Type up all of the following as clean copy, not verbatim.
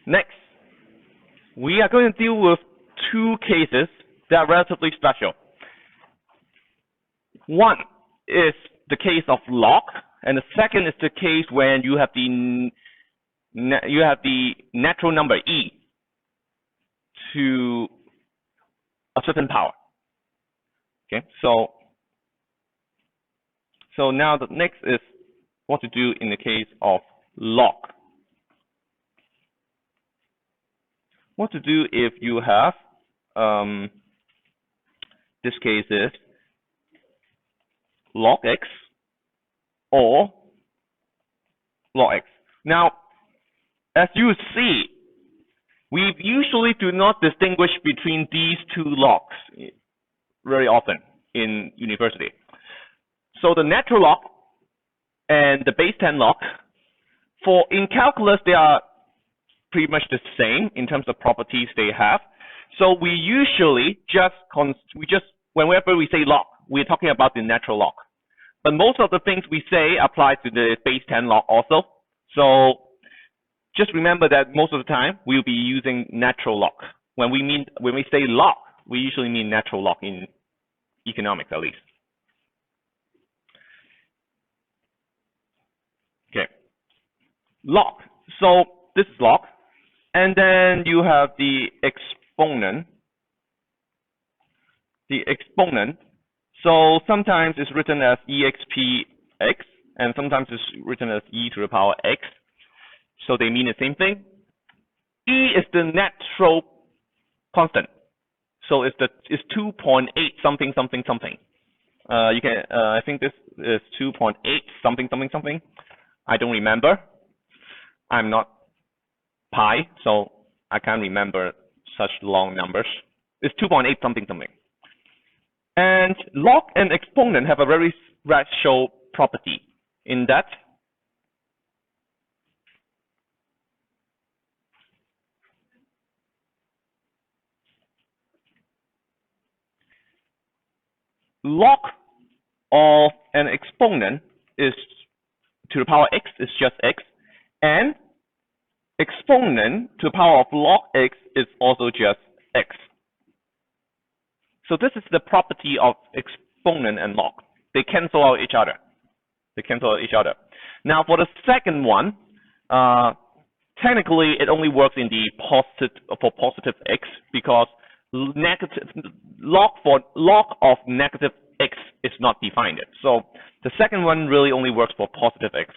Next, we are going to deal with two cases that are relatively special. One is the case of log, and the second is the case when you have the natural number e to a certain power. Okay, so now the next is what to do in the case of log. What to do if you have this case is log x or log x. Now, as you see, we usually do not distinguish between these two logs very often in university. So the natural log and the base 10 log, in calculus, they are pretty much the same in terms of properties they have. So we usually whenever we say log, we're talking about the natural log. But most of the things we say apply to the base 10 log also. So just remember that most of the time we'll be using natural log. When we say log, we usually mean natural log in economics at least. Okay, log. So this is log, and then you have the exponent. The exponent. So sometimes it's written as expx, and sometimes it's written as e to the power x. So they mean the same thing. E is the natural constant. So it's 2.8 something something something. I think this is 2.8 something something something. I don't remember. I'm not pi, so I can't remember such long numbers. It's 2.8 something something. And log and exponent have a very special property in that log of an exponent is to the power x is just x, and exponent to the power of log x is also just x. So this is the property of exponent and log. They cancel out each other. Now for the second one, technically it only works in the positive x, because log of negative x is not defined yet. So the second one really only works for positive x.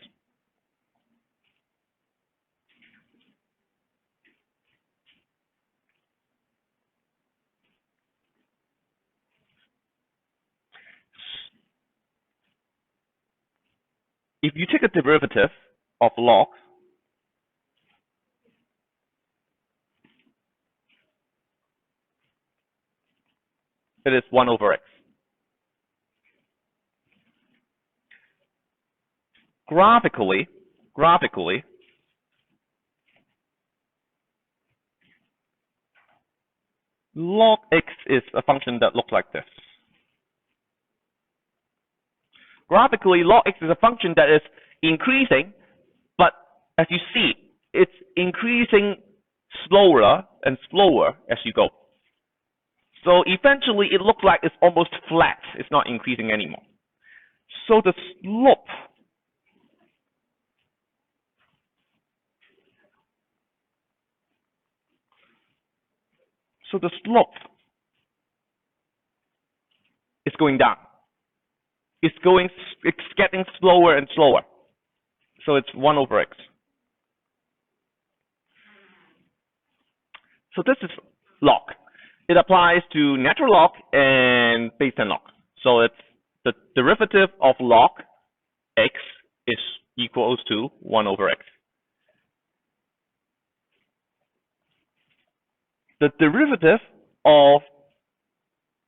If you take a derivative of log, it is 1 over x. Graphically, log x is a function that looks like this. Graphically, log x is a function that is increasing, but as you see, it's increasing slower and slower as you go. So eventually, it looks like it's almost flat. It's not increasing anymore. So the slope is going down. It's getting slower and slower. So it's 1 over x. So this is log. It applies to natural log and base 10 log. So it's the derivative of log x is equals to 1 over x. The derivative of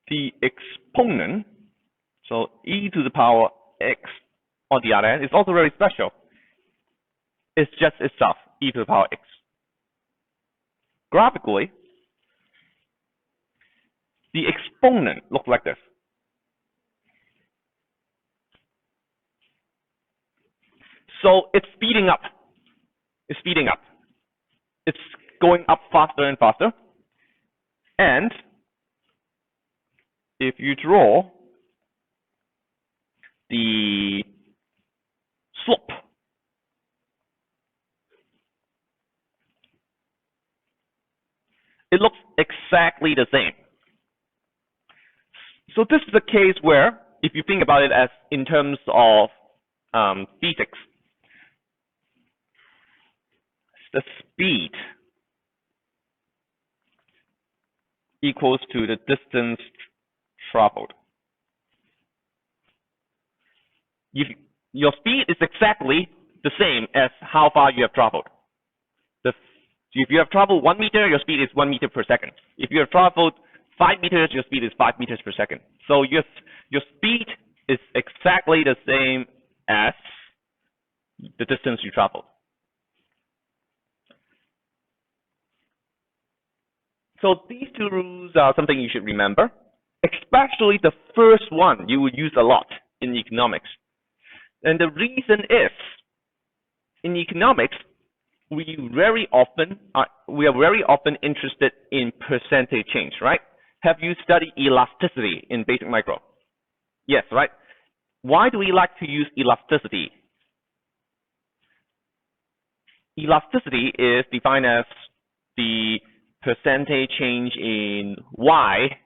the exponent, so e to the power x on the other hand, is also very special. It's just itself, e to the power x. Graphically, the exponent looks like this. So it's speeding up. It's going up faster and faster. And if you draw the slope, it looks exactly the same. So this is a case where, if you think about it as in terms of physics, the speed equals to the distance traveled. If your speed is exactly the same as how far you have traveled. If you have traveled 1 meter, your speed is 1 meter per second. If you have traveled 5 meters, your speed is 5 meters per second. So your speed is exactly the same as the distance you traveled. So these two rules are something you should remember, especially the first one you will use a lot in economics. And the reason is, in economics, we are very often interested in percentage change, right? Have you studied elasticity in basic micro? Yes, right? Why do we like to use elasticity? Elasticity is defined as the percentage change in Y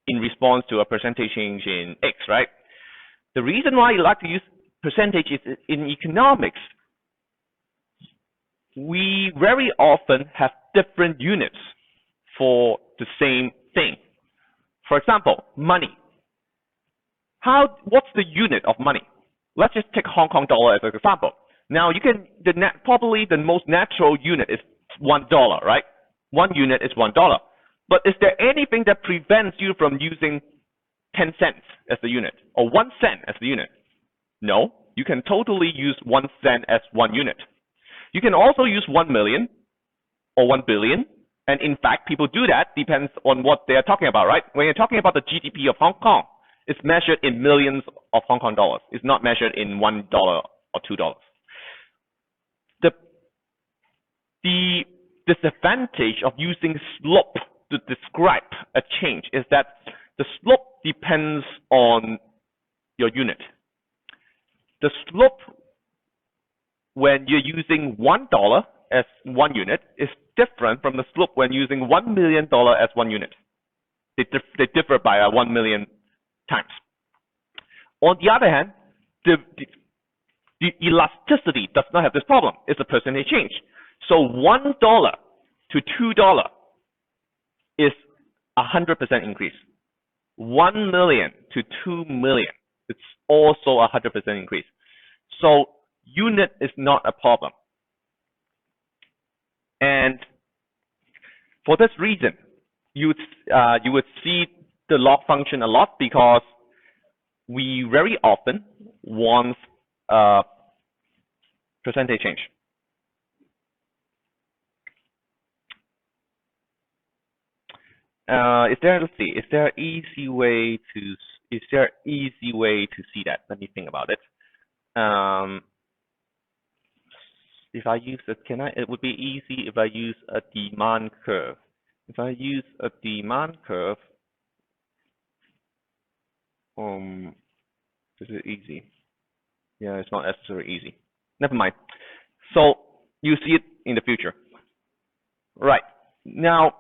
in response to a percentage change in X, right? The reason why you like to use percentage is in economics, we very often have different units for the same thing. For example, money. What's the unit of money? Let's just take Hong Kong dollar as an example. Now probably the most natural unit is $1, right? 1 unit is $1. But is there anything that prevents you from using 10 cents as the unit or 1 cent as the unit? No, you can totally use 1 cent as 1 unit. You can also use 1 million or 1 billion. And in fact, people do that, depends on what they're talking about, right? When you're talking about the GDP of Hong Kong, it's measured in millions of Hong Kong dollars. It's not measured in $1 or $2. The disadvantage of using slope to describe a change is that the slope depends on your unit. The slope, when you're using $1 as 1 unit, is different from the slope when using $1 million as 1 unit. They differ by 1 million times. On the other hand, the elasticity does not have this problem. It's a percentage change. So $1 to $2 is 100% increase. 1 million to 2 million, it's also 100% increase. So unit is not a problem. And for this reason, you would see the log function a lot, because we very often want percentage change. Let's see, is there an easy way to see that? Let me think about it. If I use it would be easy if I use a demand curve. If I use a demand curve, is it easy? Yeah, it's not necessarily easy. Never mind. So you see it in the future. Right. Now,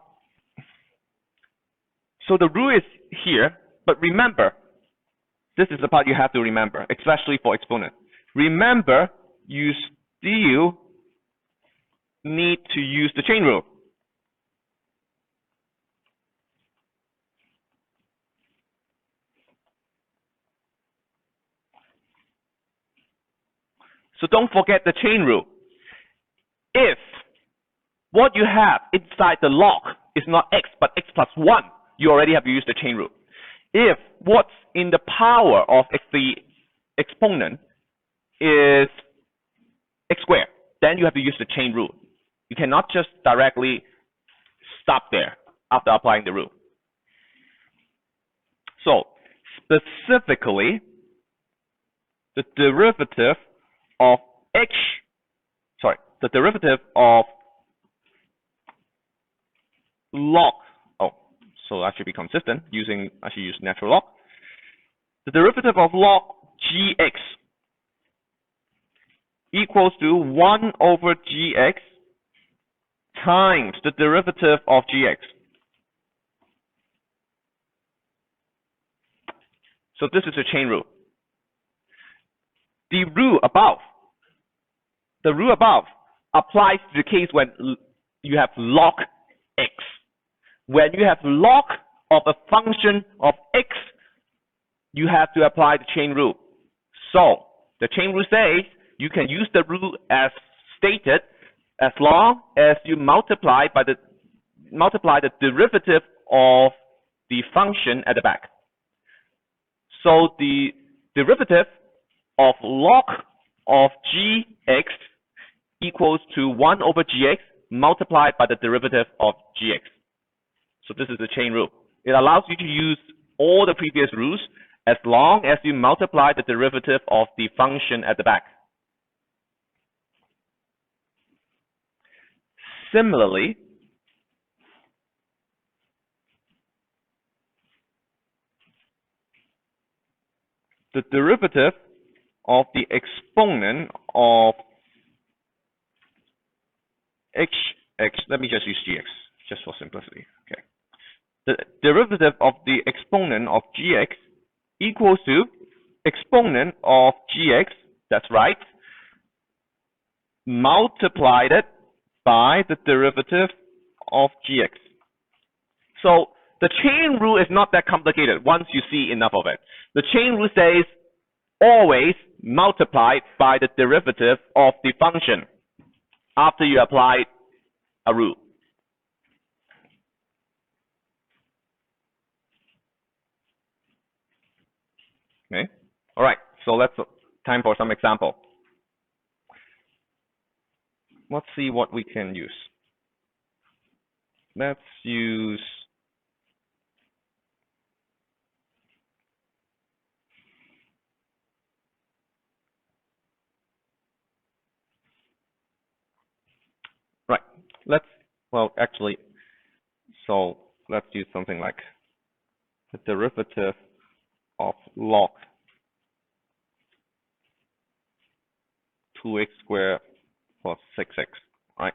so the rule is here, but remember, this is the part you have to remember, especially for exponent. Remember, you still need to use the chain rule. So don't forget the chain rule. If what you have inside the log is not x, but x plus 1, you already have to use the chain rule. If what's in the power of the exponent is x squared, then you have to use the chain rule. You cannot just directly stop there after applying the rule. So specifically, the derivative of log, oh, so that should be consistent I should use natural log. The derivative of log gx equals to 1 over gx times the derivative of gx. So this is a chain rule. The rule above applies to the case when you have log x. When you have log of a function of x, you have to apply the chain rule. So the chain rule says you can use the rule as stated as long as you multiply the derivative of the function at the back. So the derivative of log of gx equals to 1 over gx multiplied by the derivative of gx. So this is the chain rule. It allows you to use all the previous rules as long as you multiply the derivative of the function at the back. Similarly, the derivative of the exponent of hx, let me just use gx, just for simplicity. Okay. The derivative of the exponent of gx equals to exponent of gx, that's right, multiplied it by the derivative of gx. So the chain rule is not that complicated once you see enough of it. The chain rule says always multiply by the derivative of the function after you apply a rule. Okay. All right. So let's time for some example. Let's see what we can use. Let's use right. So let's use something like the derivative of log 2x squared plus 6x, right?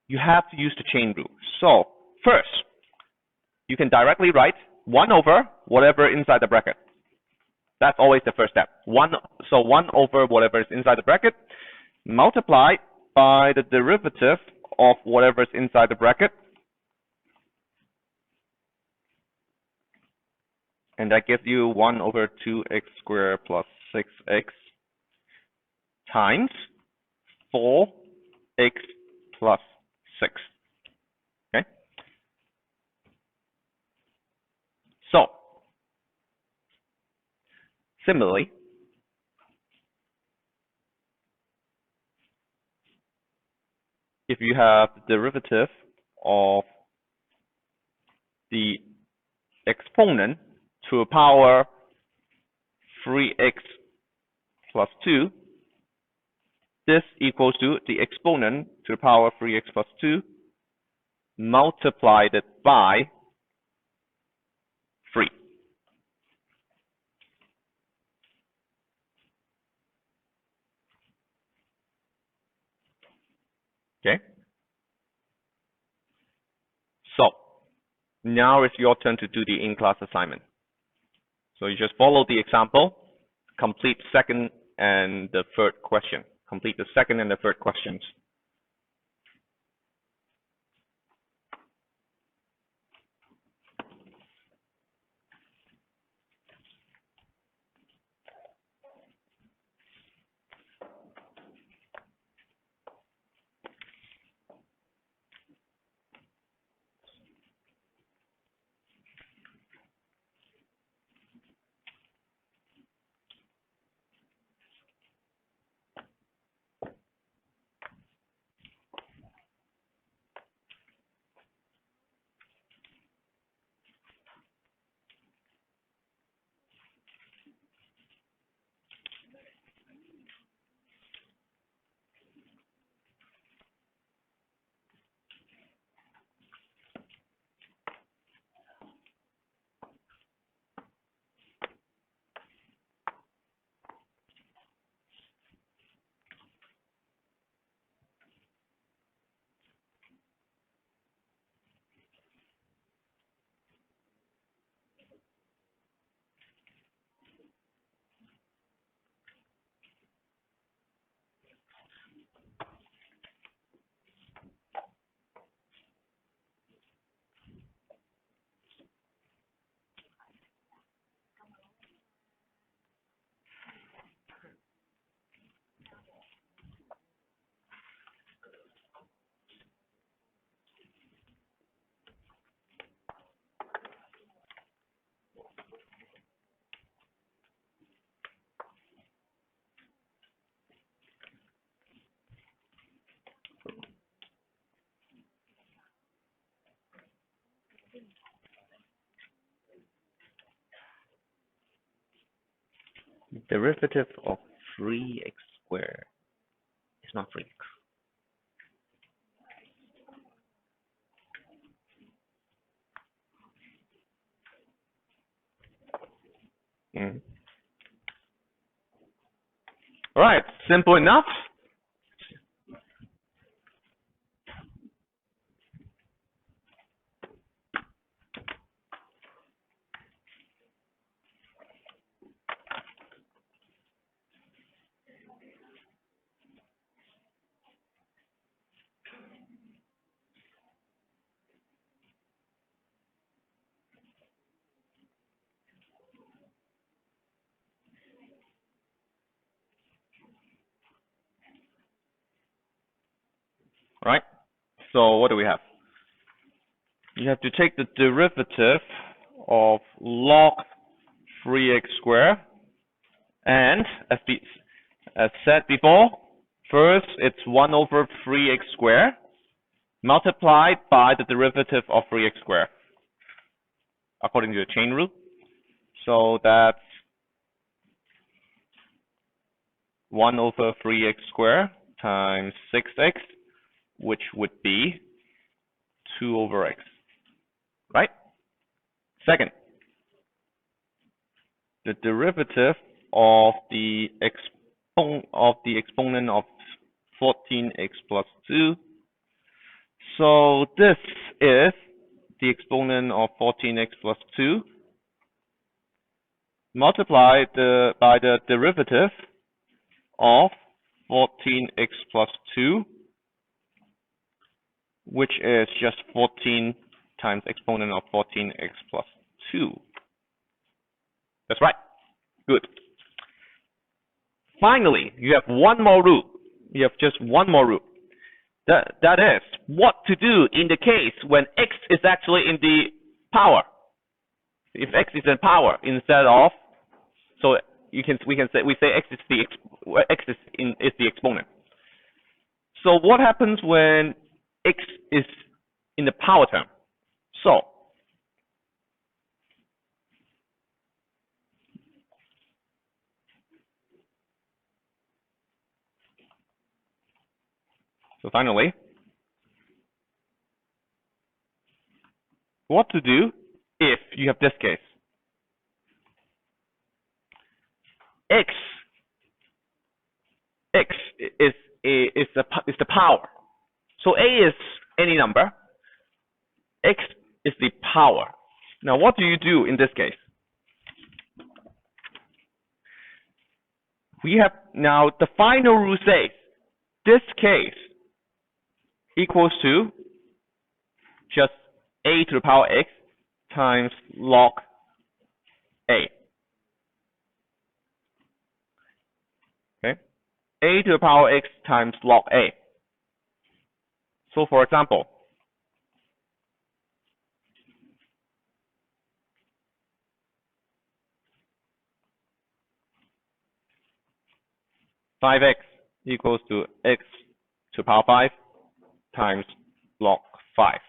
You have to use the chain rule. So first, you can directly write 1 over whatever inside the bracket. That's always the first step. 1 over whatever is inside the bracket, multiplied by the derivative of whatever is inside the bracket. And that gives you 1 over 2x squared plus 6x times 4x plus 6. Okay? So, similarly, if you have the derivative of the exponent to the power 3x plus 2, this equals to the exponent to the power 3x plus 2 multiplied by 3. Okay? So, now it's your turn to do the in-class assignment. So you just follow the example, complete second and the third question. Complete the second and the third questions. derivative of 3x squared is not 3x. All right, simple enough. All right, so what do we have? You have to take the derivative of log 3x squared, and as said before, first it's 1 over 3x squared multiplied by the derivative of 3x squared according to the chain rule. So that's 1 over 3x squared times 6x, which would be 2 over x, right? Second, the derivative of the exponent of 14x plus 2. So this is the exponent of 14x plus 2 multiplied by the derivative of 14x plus 2, which is just 14 times exponent of 14x plus 2. That's right. Good. Finally, you have one more rule. You have just one more rule. That is what to do in the case when x is actually in the power. If x is in power instead of, so we say x is the exponent. So what happens when x is in the power term? So finally, what to do if you have this case? X is the power. So a is any number. X is the power. Now what do you do in this case? We have now the final rule says this case equals to just a to the power x times log a. Okay, a to the power x times log a. So for example, five x equals to x to the power 5 times log 5.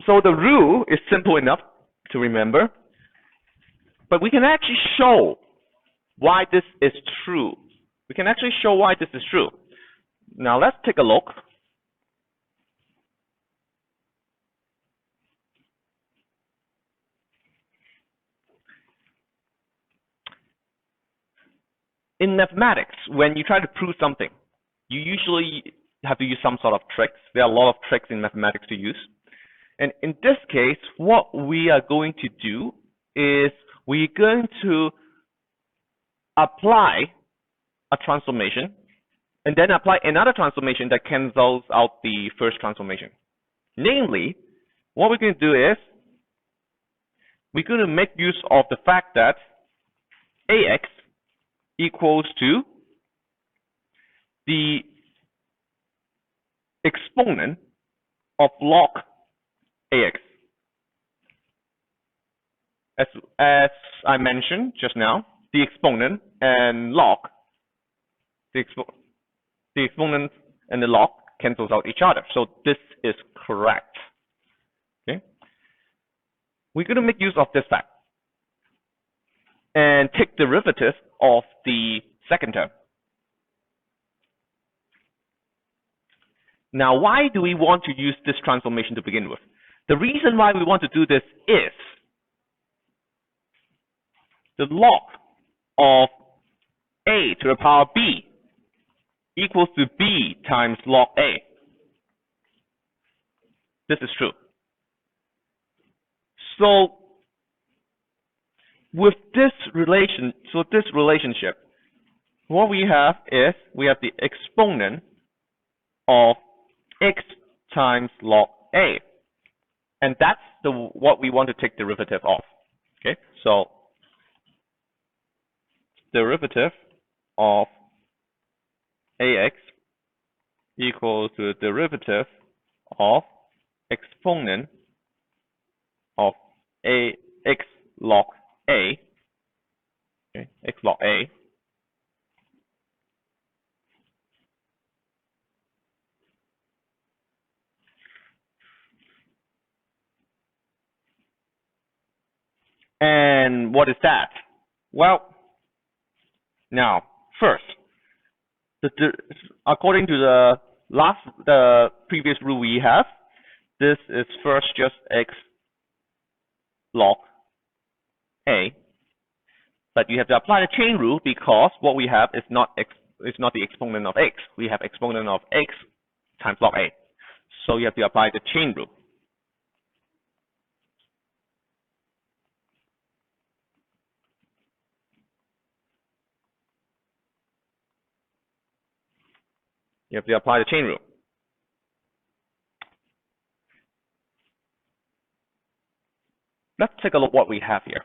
So the rule is simple enough to remember, but we can actually show why this is true. We can actually show why this is true. Now let's take a look. In mathematics, when you try to prove something, you usually have to use some sort of tricks. There are a lot of tricks in mathematics to use. And in this case, what we are going to do is we're going to apply a transformation and then apply another transformation that cancels out the first transformation. Namely, what we're going to do is we're going to make use of the fact that ax equals to the exponent of log ax. As I mentioned just now, the exponent and log, the exponent and the log cancels out each other. So this is correct. Okay, we're going to make use of this fact. and take derivative of the second term. Now, why do we want to use this transformation to begin with? The reason why we want to do this is the log of a to the power b equals to b times log a. This is true. So with this relationship, what we have is we have the exponent of x times log a, and that's what we want to take derivative of. Okay, so derivative of ax equals to the derivative of exponent of x log a, okay, x log a, and what is that? Well, now first, according to the previous rule we have, this is first just x log a, but you have to apply the chain rule because what we have is not the exponent of x. We have exponent of x times log a, so you have to apply the chain rule. You have to apply the chain rule. Let's take a look what we have here.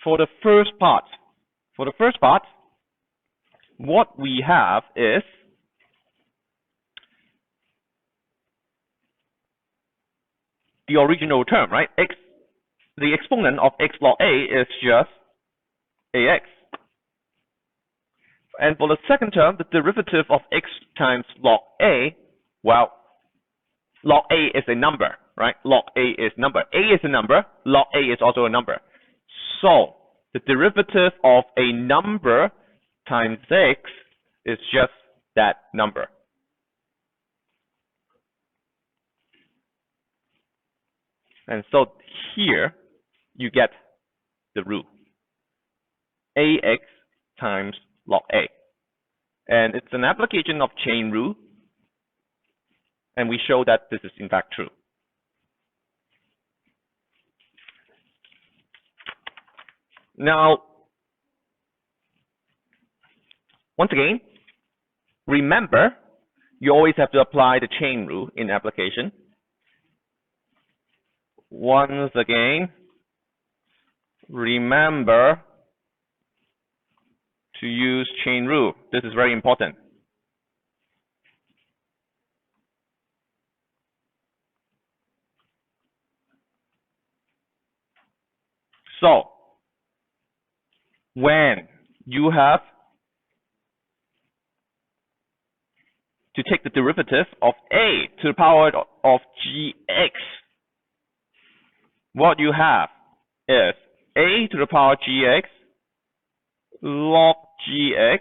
For the first part, what we have is the original term, right? The exponent of x log a is just ax. And for the second term, the derivative of x times log a, well, log a is a number, right? Log a is number. A is a number. Log a is also a number. So the derivative of a number times x is just that number. And so here you get the rule. Ax times log a. And it's an application of chain rule. And we show that this is in fact true. Now, once again, remember, you always have to apply the chain rule in application. Once again, remember to use chain rule. This is very important. So, when you have to take the derivative of a to the power of gx, what you have is a to the power gx log gx,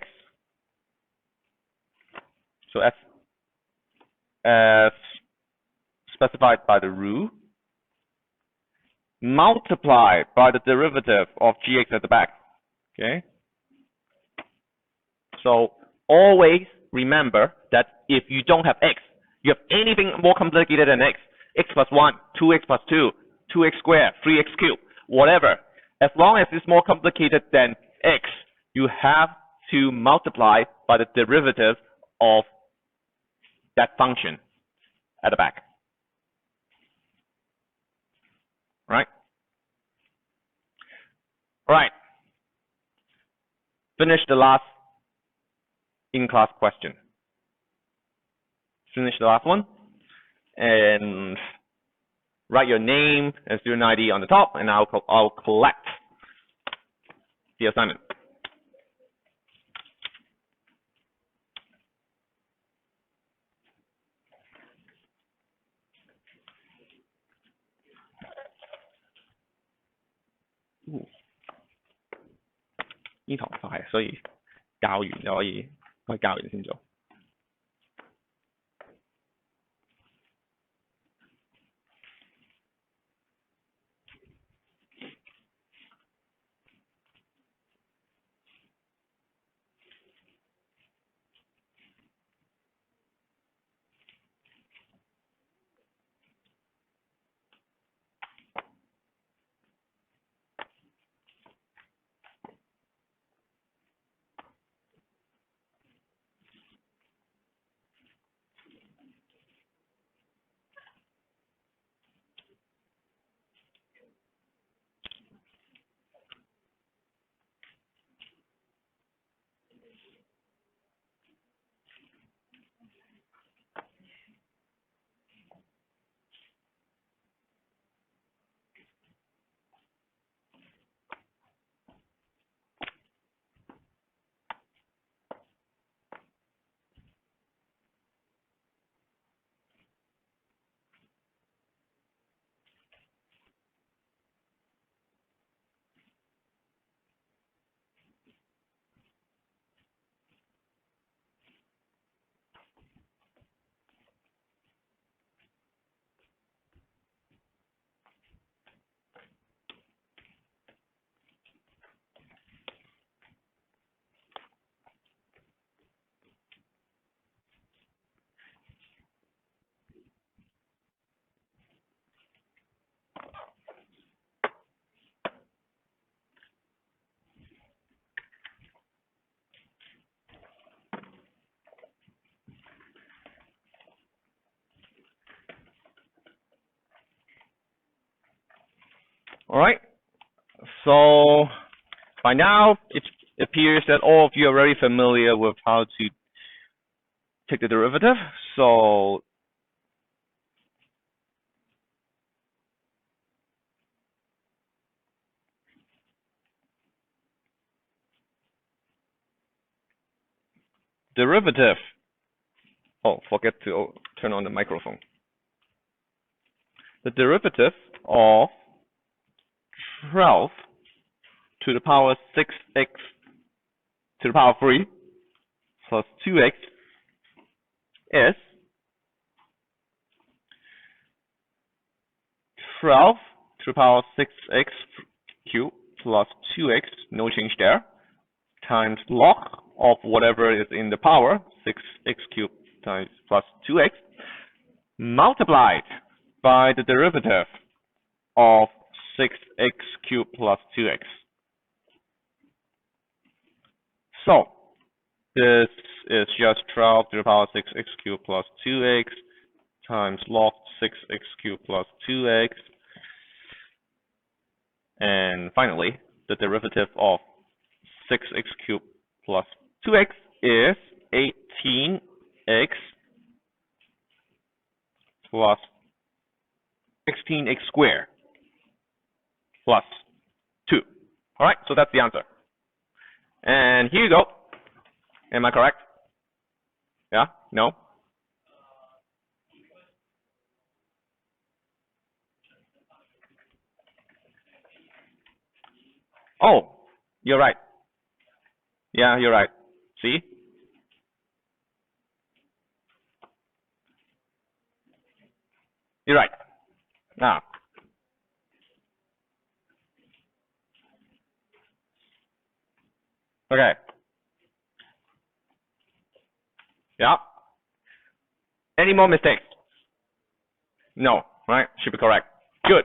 so as specified by the rule, multiplied by the derivative of gx at the back. Okay? So always remember that if you don't have x, you have anything more complicated than x plus 1, 2x plus 2, 2x squared, 3x cubed, whatever. As long as it's more complicated than x, you have to multiply by the derivative of that function at the back. Right? Right. Finish the last in-class question. Finish the last one. And write your name and student ID on the top, and I'll collect the assignment. Ooh. 呢堂快，所以教完就可以教完先做。All right. So by now it appears that all of you are very familiar with how to take the derivative. So derivative. Oh, forget to turn on the microphone. The derivative of 12 to the power 6x to the power 3 plus 2x is 12 to the power 6x cubed plus 2x, no change there, times log of whatever is in the power, 6x cubed times plus 2x, multiplied by the derivative of 6x cubed plus 2x. So this is just 12 to the power 6x cubed plus 2x times log 6x cubed plus 2x. And finally, the derivative of 6x cubed plus 2x is 18x plus 16x squared plus 2. All right, so that's the answer. And here you go. Am I correct? Yeah? No? Oh, you're right. Yeah, you're right. See? You're right. Now. Okay. Yeah. Any more mistakes? No, right? Should be correct. Good.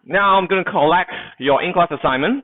Now I'm going to collect your in-class assignment.